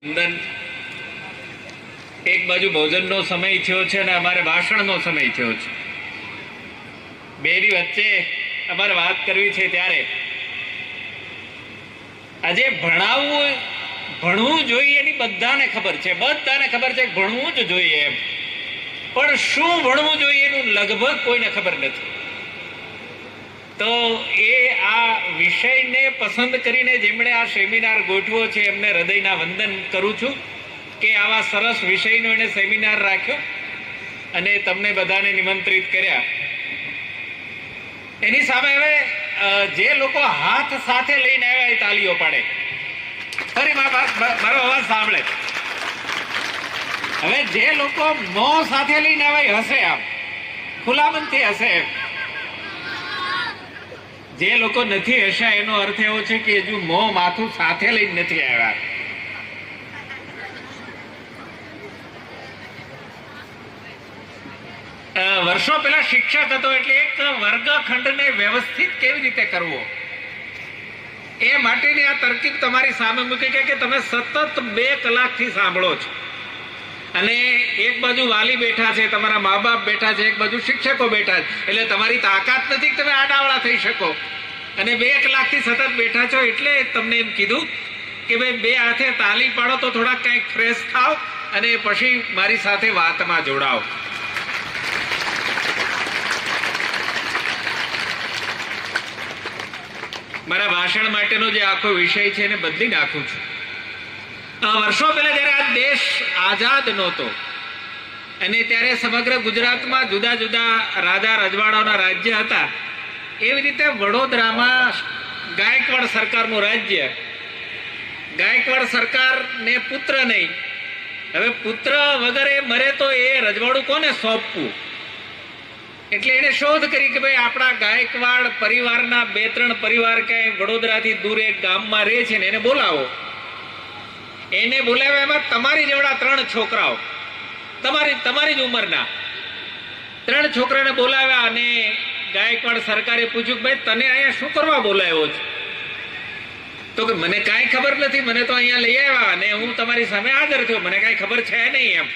વંદન એક બાજુ ભોજનનો સમય થયો છે અને અમારે ભાષણનો સમય થયો છે. બેની વચ્ચે અમારે વાત કરવી છે ત્યારે આજે ભણવું જોઈએ એની બધાને ખબર છે કે ભણવું જ જોઈએ એમ, પણ શું ભણવું જોઈએ એનું લગભગ કોઈને ખબર નથી. તો એ આ વિષયને પસંદ કરીને જેમણે આ સેમિનાર ગોઠવ્યો છે એમને હૃદયના વંદન કરું છું કે આવા સરસ વિષયનો એને સેમિનાર રાખ્યો અને તમને બધાને નિમંત્રિત કર્યા. એની સામે હવે જે લોકો હાથ સાથે લઈને આવ્યા એ તાલીઓ પાડે. ફરી મારો અવાજ સાંભળે. હવે જે લોકો મોં સાથે લઈને આવ્યા એ હશે, આમ ખુલ્લામનથી હશે એમ. જે લોકો નથી હસ્યા એનો અર્થ એવો છે કે હજુ મોં માથું સાથે લઈને નથી આવ્યા. વર્ષો પહેલા શિક્ષક હતો એટલે એક વર્ગખંડને વ્યવસ્થિત કેવી રીતે કરવો એ માટેની આ તરકીબ તમારી સામે મૂકી કે તમે સતત 2 કલાકથી સાંભળો છો અને એક બાજુ વાલી બેઠા છે, તમારા મા બાપ બેઠા છે, એક બાજુ શિક્ષકો બેઠા છે, એટલે તમારી તાકાત નથી કે તમે આડાવડા થઈ શકો અને 2 કલાકથી સતત બેઠા છો. એટલે તમને એમ કીધું કે ભાઈ 2 હાથે તાલી પાડો તો થોડાક કંઈક ફ્રેશ થાવ અને પછી મારી સાથે વાતમાં જોડાઓ. મારા ભાષણ માટેનો જે આખો વિષય છે એને બદલી નાખું છું. વર્ષો પહેલા જયારે આ દેશ આઝાદ નહોતો અને ત્યારે સમગ્ર ગુજરાતમાં જુદા જુદા રાજા રજવાડાઓના રાજ્ય હતા, એવી રીતે વડોદરામાં ગાયકવાડ સરકારનું રાજ્ય. ગાયકવાડ સરકારને પુત્ર નહીં, હવે પુત્ર વગર એ મરે તો એ રજવાડું કોને સોંપવું? એટલે એને શોધ કરી કે ભાઈ આપણા ગાયકવાડ પરિવારના 2-3 પરિવાર ક્યાંય વડોદરાથી દૂર એક ગામમાં રહે છે ને એને બોલાવો. એને બોલાવ્યા, એમાં તમારી જેવડા 3 છોકરાઓ, તમારી જ ઉંમરના 3 છોકરાને બોલાવ્યા અને ગાયકવાડ સરકારે પૂછ્યું કે ભાઈ તને અહીંયા શું કરવા બોલાવ્યો છે? તો કે મને કાંઈ ખબર નથી, મને તો અહીંયા લઈ આવ્યા અને હું તમારી સામે હાજર થયો, મને કાંઈ ખબર છે નહીં એમ.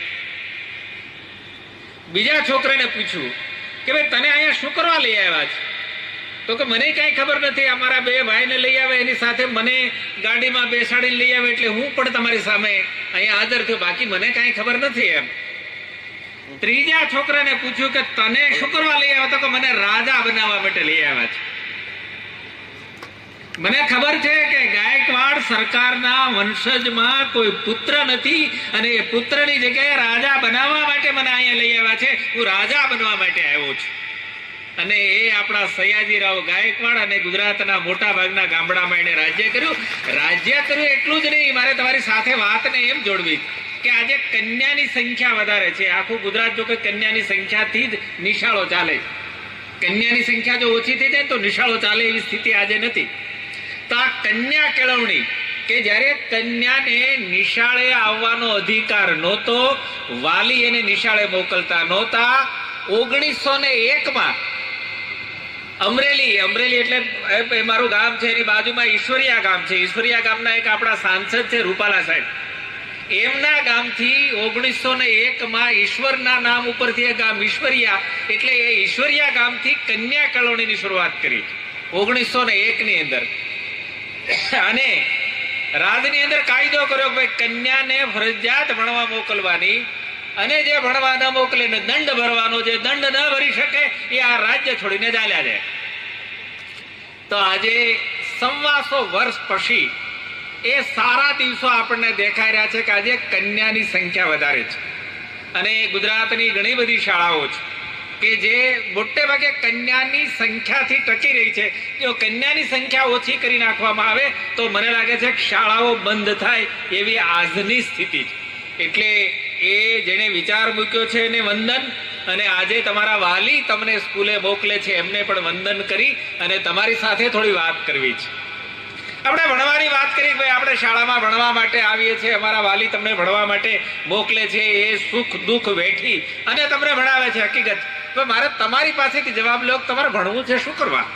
બીજા છોકરાને પૂછ્યું કે ભાઈ તને અહીંયા શું કરવા લઈ આવ્યા છે? તો કે મને કાંઈ ખબર નથી, અમારા 2 ભાઈને લઈ આવે, એની સાથે મને ગાડીમાં બેસાડીને લઈ આવે એટલે હું પણ તમારી સામે અહીંયા હાજર થયો, બાકી મને કાંઈ ખબર નથી એમ. ત્રીજા છોકરાને પૂછ્યું કે તને શું કરવા લઈ આવ્યા? તો કે મને રાજા બનાવવા માટે લઈ આવ્યા છે. મને ખબર છે કે ગાયકવાડ સરકારના વંશજમાં કોઈ પુત્ર નથી અને એ પુત્રની જગ્યાએ રાજા બનાવવા માટે મને અહીંયા લઈ આવ્યા છે. હું રાજા બનવા માટે આવ્યો છું. અને એ આપણા સયાજીરાવ ગાયકવાડ અને ગુજરાતના મોટા ભાગના ગામડામાં એને રાજ્ય કર્યું. એટલું જ નહીં, મારે તમારી સાથે વાતને એમ જોડવી કે આજે કન્યાની સંખ્યા વધારે છે. આખું ગુજરાત જો કે કન્યાની સંખ્યાથી જ નિશાળો ચાલે છે. કન્યાની સંખ્યા જો ઓછી થઈ જાય તો નિશાળો ચાલે એવી સ્થિતિ આજે નથી. તો આ કન્યા કેળવણી કે જ્યારે કન્યાને નિશાળે આવવાનો અધિકાર નહોતો, વાલી એને નિશાળે મોકલતા નહોતા. 1901માં અમરેલી એટલે મારું ગામ છે, એની બાજુમાં ઈશ્વરિયા ગામ છે. ઈશ્વરિયા ગામના એક આપણા સાંસદ છે રૂપાલા સાહેબ, એમના ગામથી 1901માં ઈશ્વરના નામ ઉપરથી એક ગામ ઈશ્વરિયા, એટલે એ ઈશ્વરિયા ગામથી કન્યા કેળવણીની શરૂઆત કરી 1901 ની અંદર. અને રાજની અંદર કાયદો કર્યો કે ભાઈ કન્યાને ફરજિયાત ભણવા મોકલવાની અને જે ભણવા ન મોકલે ને દંડ ભરવાનો. જે દંડ ન ભરી શકે એ આ રાજ્ય છોડીને ચાલ્યા જાય. તો આજે 125 વર્ષ પછી એ સારા દિવસો આપણને દેખાઈ રહ્યા છે કે આજે કન્યાની સંખ્યા વધારે છે અને ગુજરાતની ઘણી બધી શાળાઓ છે કે જે મોટે ભાગે કન્યાની સંખ્યાથી ટકી રહી છે. જો કન્યાની સંખ્યા ઓછી કરી નાખવામાં આવે તો મને લાગે છે કે શાળાઓ બંધ થાય એવી આજની સ્થિતિ છે. એટલે એ જેણે વિચાર મૂક્યો છે એને વંદન, અને આજે તમારા વાલી તમને સ્કૂલે મોકલે છે એમને પણ વંદન કરી અને તમારી સાથે થોડી વાત કરવી છે. આપણે ભણવાની વાત કરી કે ભાઈ આપણે શાળામાં ભણવા માટે આવીએ છીએ, અમારા વાલી તમને ભણવા માટે મોકલે છે, એ સુખ દુઃખ વેઠી અને તમને ભણાવે છે. હકીકત તો મારે તમારી પાસેથી જવાબ લો કે તમારે ભણવું છે શું કરવા?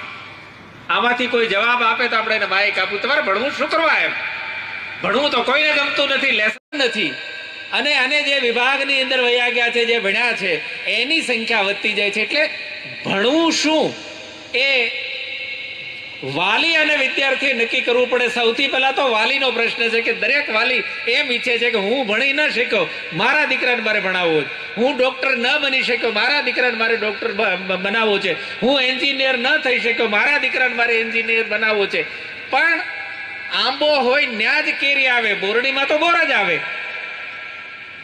આમાંથી કોઈ જવાબ આપે તો આપણે એને માઇક આપું, તમારે ભણવું શું કરવા એમ. ભણવું તો કોઈને ગમતું નથી, લેસન નથી. અને જે વિભાગની અંદર વયા ગયા છે, જે ભણ્યા છે, એની સંખ્યા વધતી જાય છે. એટલે ભણવું શું એ વાલી અને વિદ્યાર્થીએ નક્કી કરવું પડે. સૌથી પહેલા તો વાલીનો પ્રશ્ન છે કે દરેક વાલી એમ ઈચ્છે છે કે હું ભણી ન શક્યો, મારા દીકરાને મારે ભણાવવો છે. હું ડોક્ટર ન બની શક્યો, મારા દીકરાને મારે ડોક્ટર બનાવવો છે. હું એન્જિનિયર ન થઈ શક્યો, મારા દીકરાને મારે એન્જિનિયર બનાવવો છે. પણ આંબો હોય ત્યાં જ કેરી આવે, બોરડીમાં તો બોર જ આવે.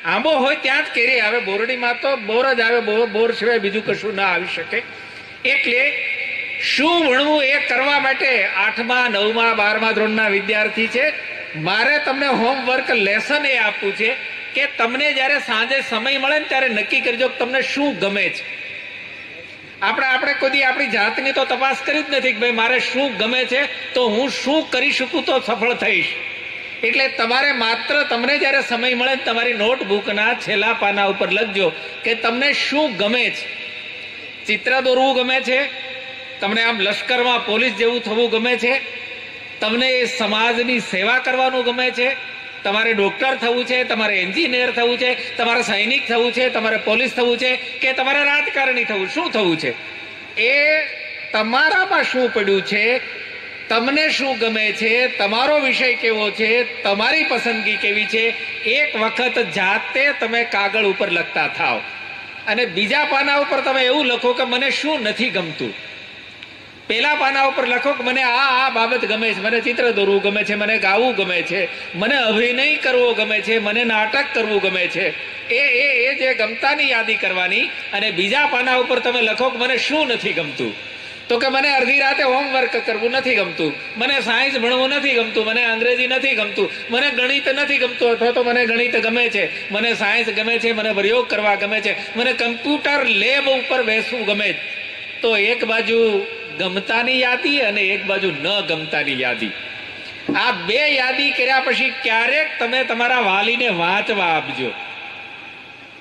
આંબો હોય ત્યાં જ કેરી આવે, બોરડીમાં તો બોર જ આવે. બોર સિવાય બીજું કશું ના આવી શકે. એટલે શું ભણવું એ કરવા માટે 8મા 9મા 12મા ધોરણના વિદ્યાર્થી છે, મારે તમને હોમવર્ક લેસન એ આપવું છે કે તમને જ્યારે સાંજે સમય મળે ને ત્યારે નક્કી કરજો કે તમને શું ગમે છે. આપણે કોઈ આપણી જાતની તો તપાસ કરી જ નથી કે ભાઈ મારે શું ગમે છે તો હું શું કરી શકું તો સફળ થઈશ. એટલે તમારે માત્ર તમને જ્યારે સમય મળે તમારી નોટબુકના છેલ્લા પાના ઉપર લખજો કે તમને શું ગમે છે. ચિત્ર દોરવું ગમે છે, તમને આમ લશ્કરમાં પોલીસ જેવું થવું ગમે છે, તમને સમાજની સેવા કરવાનું ગમે છે, તમારે ડોક્ટર થવું છે, તમારે એન્જિનિયર થવું છે, તમારે સૈનિક થવું છે, તમારે પોલીસ થવું છે કે તમારે રાજકારણી થવું, શું થવું છે એ તમારામાં શું પડ્યું છે, તમને શું ગમે છે, તમારો વિષય કેવો છે, તમારી પસંદગી કેવી છે, એક વખત જાતે તમે કાગળ ઉપર લખતા થાવ. અને બીજા પાના ઉપર તમે એવું લખો કે મને શું નથી ગમતું. પેલા પાના ઉપર લખો કે મને આ બાબત ગમે છે, મને ચિત્ર દોરવું ગમે છે, મને ગાવું ગમે છે, મને અભિનય કરવો ગમે છે, મને નાટક કરવું ગમે છે. એ જે ગમતાની યાદી કરવાની. અને બીજા પાના ઉપર તમે લખો કે મને શું નથી ગમતું. તો કે મને અડધી રાતે હોમવર્ક કરવું નથી ગમતું, મને સાયન્સ ભણવું નથી ગમતું, મને અંગ્રેજી નથી ગમતું, મને ગણિત નથી ગમતું, અથવા તો મને ગણિત ગમે છે, મને સાયન્સ ગમે છે, મને પ્રયોગ કરવા ગમે છે, મને કમ્પ્યુટર લેબ ઉપર બેસવું ગમે છે. તો એક બાજુ ગમતાની યાદી અને એક બાજુ ન ગમતાની યાદી. આ બે યાદી કર્યા પછી ક્યારેક તમે તમારા વાલીને વાંચવા આપજો.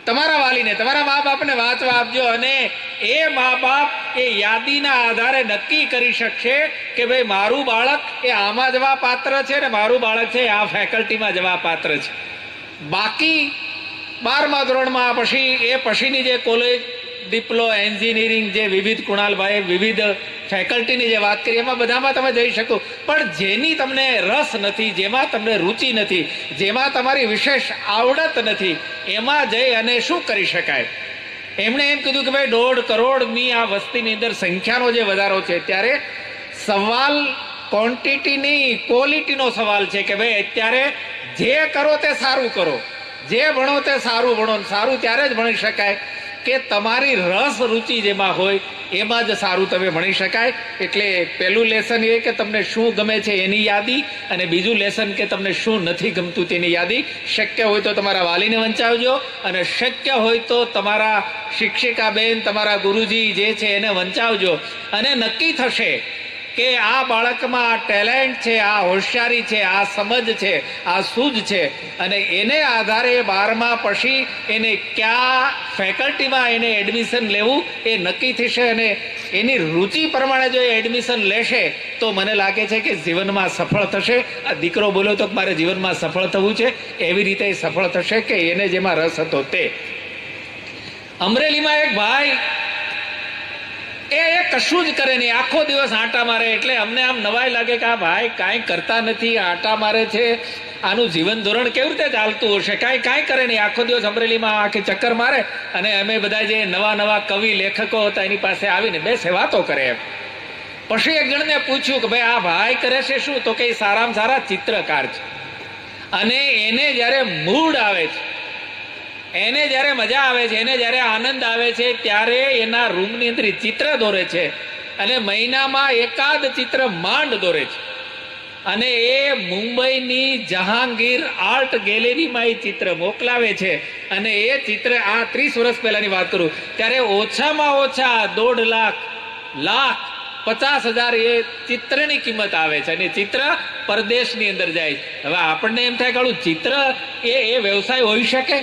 તમારા વાલીને, તમારા મા બાપને વાંચવા આપજો. અને એ મા બાપ એ યાદીના આધારે નક્કી કરી શકશે કે ભાઈ મારું બાળક એ આમાં જવા પાત્ર છે ને મારું બાળક છે આ ફેકલ્ટીમાં જવા પાત્ર છે. બાકી 12મા ધોરણમાં પછીની જે કોલેજ, ડિપ્લો, એન્જિનિયરિંગ, જે વિવિધ કુણાલભાઈ વિવિધ ફેકલ્ટીની જે વાત કરી એમાં બધામાં તમે જઈ શકો. પણ જેની તમને રસ નથી, જેમાં તમને રુચિ નથી, જેમાં તમારી વિશેષ આવડત નથી, એમાં જઈ અને શું કરી શકાય. એમણે એમ કીધું કે ભાઈ 1.5 કરોડની આ વસ્તીની અંદર સંખ્યાનો જે વધારો છે ત્યારે સવાલ ક્વોન્ટિટી નહીં ક્વોલિટીનો સવાલ છે કે ભાઈ અત્યારે જે કરો તે સારું કરો, જે ભણો તે સારું ભણો. સારું ત્યારે જ ભણી શકાય કે તમારી રસ રુચિ જેમાં હોય એમાં જ સારું તમે ભણી શકાય. એટલે પહેલું લેસન એ કે તમને શું ગમે છે એની યાદી, અને બીજું લેસન કે તમને શું નથી ગમતું તેની યાદી. શક્ય હોય તો તમારા વાલીને વંચાવજો, અને શક્ય હોય તો તમારા શિક્ષિકા બેન, તમારા ગુરુજી જે છે એને વંચાવજો. અને નક્કી થશે કે આ બાળકમાં આ ટેલેન્ટ છે, આ હોશિયારી છે, આ સમજ છે, આ સૂઝ છે. અને એને આધારે 12મા પછી એને કયા ફેકલ્ટીમાં એને એડમિશન લેવું એ નક્કી થશે. અને એની રુચિ પ્રમાણે જો એ એડમિશન લેશે તો મને લાગે છે કે જીવનમાં સફળ થશે. આ દીકરો બોલ્યો તો મારે જીવનમાં સફળ થવું છે, એવી રીતે સફળ થશે કે એને જેમાં રસ હતો તે. અમરેલીમાં એક ભાઈ એ કશું જ કરે નહીં, આખો દિવસ આંટા મારે. એટલે અમને આમ નવાઈ લાગે કે આ ભાઈ કાંઈ કરતા નથી, આંટા મારે છે, આનું જીવન ધોરણ કેવી રીતે ચાલતું હશે. કાંઈ કરે નહીં, આખો દિવસ અમરેલીમાં આખી ચક્કર મારે. અને અમે બધા જે નવા કવિ લેખકો હતા એની પાસે આવીને બેસે, વાતો કરે એમ. પછી એક જણને પૂછ્યું કે ભાઈ આ ભાઈ કરે છે શું? તો કે સારામાં સારા ચિત્રકાર છે. અને એને જ્યારે મૂડ આવે છે, એને જ્યારે મજા આવે છે, એને જ્યારે આનંદ આવે છે ત્યારે એના રૂમની અંદર ચિત્ર દોરે છે. અને મહિનામાં એકાદ ચિત્ર માંડ દોરે છે. અને એ મુંબઈની જહાંગીર આર્ટ ગેલેરીમાં એ ચિત્ર મોકલાવે છે. અને એ ચિત્ર આ 30 વર્ષ પહેલાની વાત કરું ત્યારે ઓછામાં ઓછા 1.5 લાખ 50,000 એ ચિત્રની કિંમત આવે છે. અને ચિત્ર પરદેશની અંદર જાય. હવે આપણને એમ થાય કે ચિત્ર એ વ્યવસાય હોઈ શકે,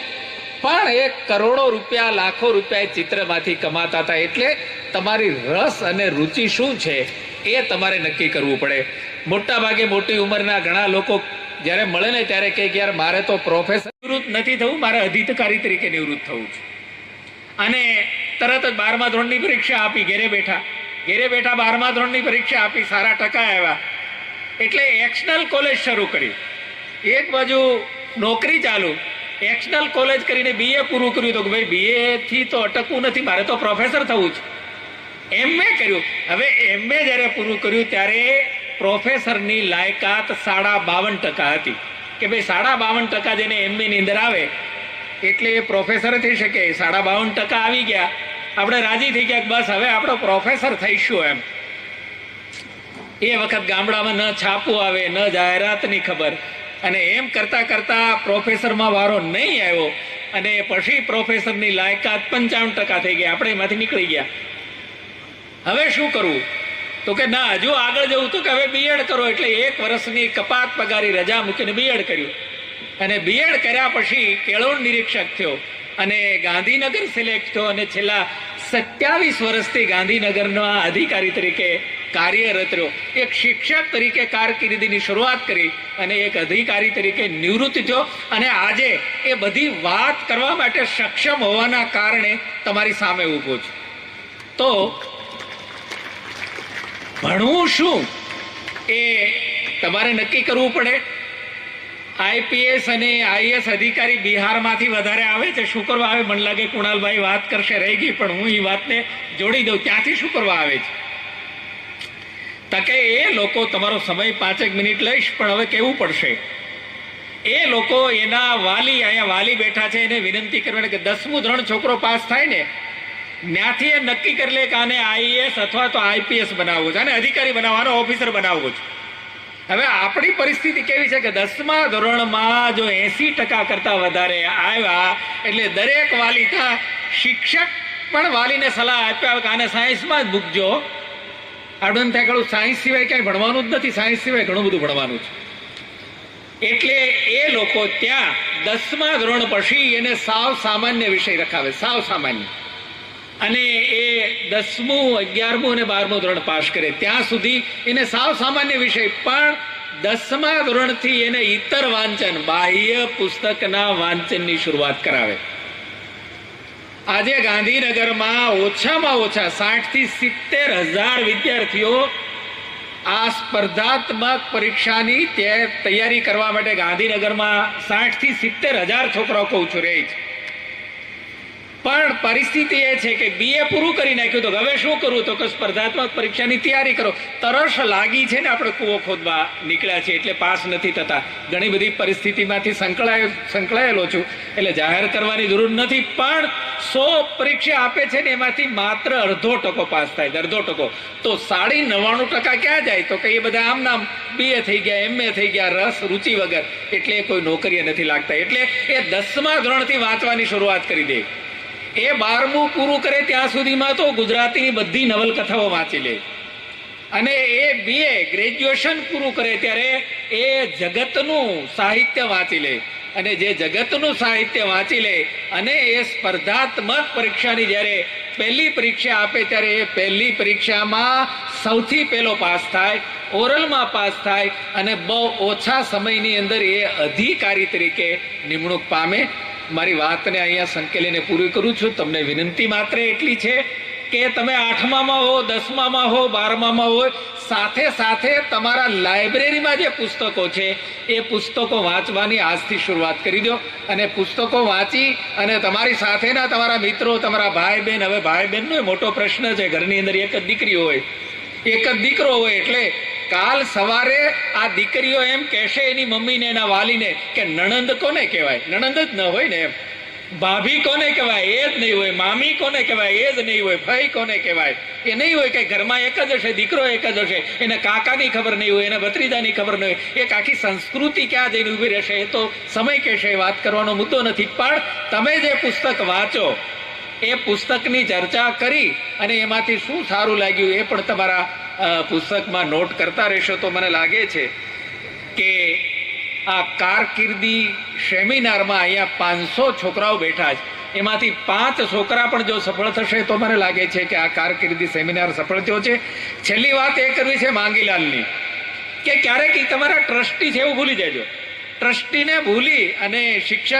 પણ એ કરોડો રૂપિયા, લાખો રૂપિયા ચિત્રમાંથી કમાતા હતા. એટલે તમારી રસ અને રુચિ શું છે એ તમારે નક્કી કરવું પડે. મોટા ભાગે મોટી ઉંમરના ઘણા લોકો જ્યારે મળે ને ત્યારે કહે કે યાર મારે તો પ્રોફેસર નિવૃત્ત નથી થવું, મારે અધિકારી તરીકે નિવૃત્ત થવું છે. અને તરત જ 12મા ધોરણની પરીક્ષા આપી, ઘેરે બેઠા 12મા ધોરણની પરીક્ષા આપી, સારા ટકા આવ્યા એટલે એક્શનલ કોલેજ શરૂ કરી. એક બાજુ નોકરી ચાલુ, એક્શનલ કોલેજ કરીને BA પૂરું કર્યું. તો કે ભાઈ BA થી તો અટકવું નથી, મારે તો પ્રોફેસર થવું છે. MA કર્યું. હવે MA જ્યારે પૂરું કર્યું ત્યારે પ્રોફેસરની લાયકાત 52.5% હતી કે ભાઈ 52% જેને MA ની અંદર આવે એટલે એ પ્રોફેસર થઈ શકે. 52% આવી ગયા, આપણે રાજી થઈ ગયા, બસ હવે આપણો પ્રોફેસર થઈશું એમ. એ વખત ગામડામાં ન છાપું આવે, ન જાહેરાતની ખબર, અને એમ કરતા કરતા પ્રોફેસરમાં વારો નહીં આવ્યો અને પછી પ્રોફેસરની લાયકાત 55% થઈ ગઈ. આપણે એમાંથી નીકળી ગયા. હવે શું કરવું? તો કે ના, હજુ આગળ જવું. તો કે હવે B.Ed કરો. એટલે 1 વર્ષની કપાત પગારી રજા મૂકીને B.Ed કર્યું. અને B.Ed કર્યા પછી કેળવણ નિરીક્ષક થયો અને ગાંધીનગર સિલેક્ટ થયો અને છેલ્લા 27 વર્ષથી ગાંધીનગરના અધિકારી તરીકે કાર્યરત રહ્યો. એક શિક્ષક તરીકે કારકિર્દીની શરૂઆત કરી અને એક અધિકારી તરીકે નિવૃત્ત થયો. અને આજે એ બધી વાત કરવા માટે સક્ષમ હોવાના કારણે તમારી સામે ઊભો છું. તો ભણવું શું એ તમારે નક્કી કરવું પડે. IPS અને IAS અધિકારી બિહારમાંથી વધારે આવે છે. શું કરવા આવે? મને લાગે કુણાલભાઈ વાત કરશે, રહી ગઈ, પણ હું એ વાતને જોડી દઉં. ત્યાંથી શું કરવા આવે છે? તકે એ લોકો, તમારો સમય 5 મિનિટ લઈશ, પણ હવે કેવું પડશે. એ લોકો, એના વાલી, અહીંયા વાલી બેઠા છે, એને વિનંતી કરવાની કે 10મું ધોરણ છોકરો પાસ થાય ને ત્યાંથી એ નક્કી કરી લે કે આને IAS અથવા તો IPS બનાવવો છે, અને અધિકારી બનાવવાનો, ઓફિસર બનાવવો છે. હવે આપણી પરિસ્થિતિ કેવી છે કે 10મા ધોરણમાં જો 80% કરતા વધારે આવ્યા એટલે દરેક વાલી, ત્યાં શિક્ષક પણ વાલીને સલાહ આપ્યા કે આને સાયન્સમાં જ મૂકજો. આડું ત્યાં કહ્યું સાયન્સ સિવાય ક્યાંય ભણવાનું જ નથી, સાયન્સ સિવાય ઘણું બધું ભણવાનું છે. એટલે એ લોકો ત્યાં 10મા ધોરણ પછી એને સાવ સામાન્ય વિષય રખાવે, સાવ સામાન્ય. અને એ 10મું, 11મું અને 12મું ધોરણ પાસ કરે ત્યાં સુધી એને સાવ સામાન્ય વિષય, પણ 10મા ધોરણથી એને ઇતર વાંચન, બાહ્ય પુસ્તકના વાંચનની શરૂઆત કરાવે. આજે ગાંધીનગરમાં ઓછામાં ઓછા 60 થી 70,000 વિદ્યાર્થીઓ આ સ્પર્ધાત્મક પરીક્ષાની તૈયારી કરવા માટે ગાંધીનગરમાં 60 થી 70,000 છોકરાઓ કહું છું રહે છે. પણ પરિસ્થિતિ એ છે કે BA પૂરું કરી નાખ્યું. તો હવે શું કરવું? તો કે સ્પર્ધાત્મક પરીક્ષાની તૈયારી કરો. તરસ લાગી છે ને, આપણે કૂવો ખોદવા નીકળ્યા છે એટલે પાસ નથી થતા. ઘણી બધી પરિસ્થિતિમાંથી સંકળાયેલો છું એટલે જાહેર કરવાની જરૂર નથી. પણ 100 પરીક્ષા આપે છે ને એમાંથી માત્ર અડધો ટકો પાસ થાય, અડધો ટકો. તો 99% ક્યાં જાય? તો કે એ બધા આમ નામ BA થઈ ગયા, MA થઈ ગયા, રસ રુચિ વગર, એટલે કોઈ નોકરી નથી લાગતા. એટલે એ 10મા ધોરણથી વાંચવાની શરૂઆત કરી દે. એ 12મું પૂરું કરે ત્યાં સુધીમાં તો ગુજરાતીની બધી નવલકથાઓ વાંચી લે. અને એ BA ગ્રેજ્યુએશન પૂરું કરે ત્યારે એ જગતનું સાહિત્ય વાંચી લે. અને જે જગતનું સાહિત્ય વાંચી લે અને એ સ્પર્ધાત્મક પરીક્ષાની જ્યારે પહેલી પરીક્ષા આપે ત્યારે એ પહેલી પરીક્ષામાં સૌથી પહેલો પાસ થાય, ઓરલમાં પાસ થાય અને બહુ ઓછા સમયની અંદર એ અધિકારી તરીકે નિમણૂક પામે. મારી વાતને અહીંયા સંકેલીને પૂરી કરું છું. તમને વિનંતી માત્ર એટલી છે કે તમે 8મામાં હો, 10મામાં હો, 12મામાં હોય, સાથે સાથે તમારા લાઇબ્રેરીમાં જે પુસ્તકો છે એ પુસ્તકો વાંચવાની આજથી શરૂઆત કરી દો. અને પુસ્તકો વાંચી અને તમારી સાથેના તમારા મિત્રો, તમારા ભાઈ બહેન, હવે ભાઈ બહેનનો મોટો પ્રશ્ન છે. ઘરની અંદર એક જ દીકરી હોય, એક જ દીકરો હોય, એટલે કાલ સવારે આ દીકરીઓ એમ કહેશે એની મમ્મીને, એના વાલીને કે નણંદ કોને કહેવાય? નણંદ જ ન હોય ને એમ. ભાભી કોને કહેવાય? એ જ નહીં હોય. મામી કોને કહેવાય? એ જ નહીં હોય. ભાઈ કોને કહેવાય? એ નહીં હોય. કે ઘરમાં એક જ હશે, દીકરો એક જ હશે, એને કાકાની ખબર નહીં હોય, એને ભત્રીજાની ખબર નહીં હોય. એક આખી સંસ્કૃતિ ક્યાં જઈને ઊભી રહેશે એ તો સમય કહેશે, વાત કરવાનો મુદ્દો નથી. પણ તમે જે પુસ્તક વાંચો એ પુસ્તકની ચર્ચા કરી અને એમાંથી શું સારું લાગ્યું એ પણ તમારા પુસ્તકમાં નોટ કરતા રહેશો. તો મને લાગે છે કે આ કારકિર્દી સેમિનારમાં અહીંયા 500 છોકરાઓ બેઠા છે, એમાંથી 5 છોકરા પણ જો સફળ થશે તો મને લાગે છે કે આ કારકિર્દી સેમિનાર સફળ થયો છે. છેલ્લી વાત એ કરવી છે માંગીલાલની, કે ક્યારેક તમારા ટ્રસ્ટી છે એવું ભૂલી જજો. ટ્રસ્ટીને ભૂલી અને શિક્ષક